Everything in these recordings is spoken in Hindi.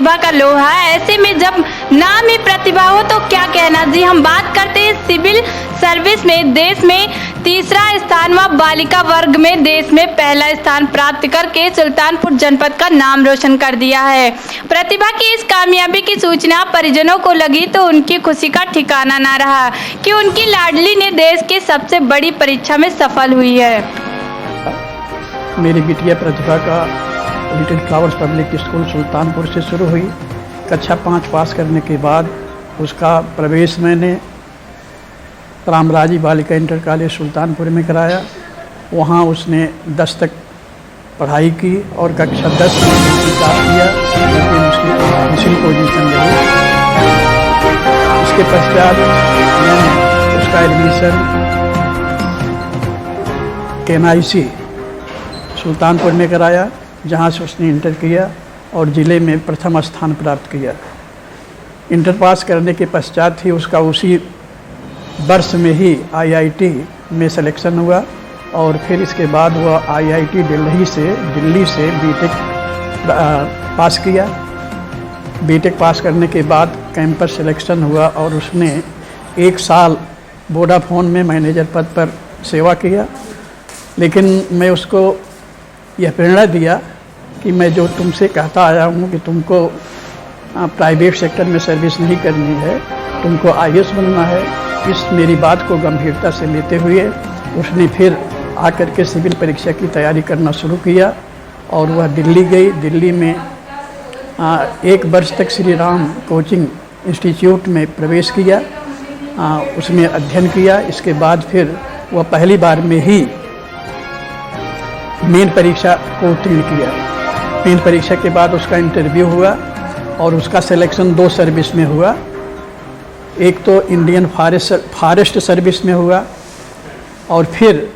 प्रतिभा का लोहा है। ऐसे में जब नाम ही प्रतिभा हो तो क्या कहना। जी हम बात करते हैं सिविल सर्विस में देश में तीसरा स्थान व बालिका वर्ग में देश में पहला स्थान प्राप्त करके सुल्तानपुर जनपद का नाम रोशन कर दिया है। प्रतिभा की इस कामयाबी की सूचना परिजनों को लगी तो उनकी खुशी का ठिकाना ना रहा कि उनकी लाडली ने देश की सबसे बड़ी परीक्षा में सफल हुई है। मेरी बिटिया प्रतिभा का little flowers public school Sultanpur से शुरू हुई। कक्षा 5 पास करने के बाद उसका प्रवेश मैंने रामराजी बालिका इंटर कॉलेज सुल्तानपुर में कराया। वहाँ उसने 10 तक पढ़ाई की और कक्षा 10 में पास किया, लेकिन उसकी दूसरी पोजीशन रही। इसके पश्चात मैंने उसका एडमिशन KNIC सुल्तानपुर में कराया, जहाँ से उसने इंटर किया और ज़िले में प्रथम स्थान प्राप्त किया। इंटर पास करने के पश्चात ही उसका उसी वर्ष में ही IIT में सिलेक्शन हुआ और फिर इसके बाद वह IIT दिल्ली से बीटेक पास किया। बीटेक पास करने के बाद कैंपस सिलेक्शन हुआ और उसने 1 साल वोडाफोन में मैनेजर पद पर सेवा किया। लेकिन मैं उसको यह प्रेरणा दिया कि मैं जो तुमसे कहता आया हूँ कि तुमको प्राइवेट सेक्टर में सर्विस नहीं करनी है, तुमको IAS बनना है। इस मेरी बात को गंभीरता से लेते हुए उसने फिर आकर के सिविल परीक्षा की तैयारी करना शुरू किया और वह दिल्ली गई। दिल्ली में 1 वर्ष तक श्री राम कोचिंग इंस्टीट्यूट में प्रवेश किया, उसमें अध्ययन किया। इसके बाद फिर वह पहली बार में ही मेन परीक्षा को उत्तीर्ण किया। मेन परीक्षा के बाद उसका इंटरव्यू हुआ और उसका सिलेक्शन 2 सर्विस में हुआ। एक तो इंडियन फॉरेस्ट सर्विस में हुआ और फिर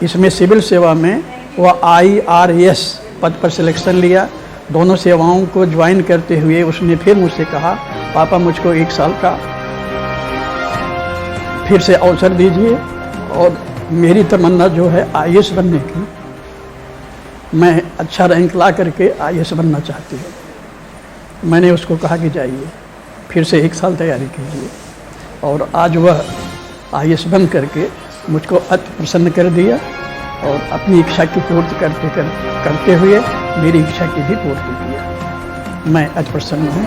इसमें सिविल सेवा में वह IRS पद पर सिलेक्शन लिया। दोनों सेवाओं को ज्वाइन करते हुए उसने फिर मुझसे कहा, पापा मुझको 1 साल का फिर से अवसर दीजिए और मेरी तमन्ना जो है IAS बनने की, मैं अच्छा रैंक ला करके IAS बनना चाहती हूँ। मैंने उसको कहा कि जाइए फिर से 1 साल तैयारी कीजिए और आज वह IAS बन करके मुझको अति प्रसन्न कर दिया और अपनी इच्छा की पूर्ति करते हुए मेरी इच्छा की भी पूर्ति किया। मैं अति प्रसन्न हूँ।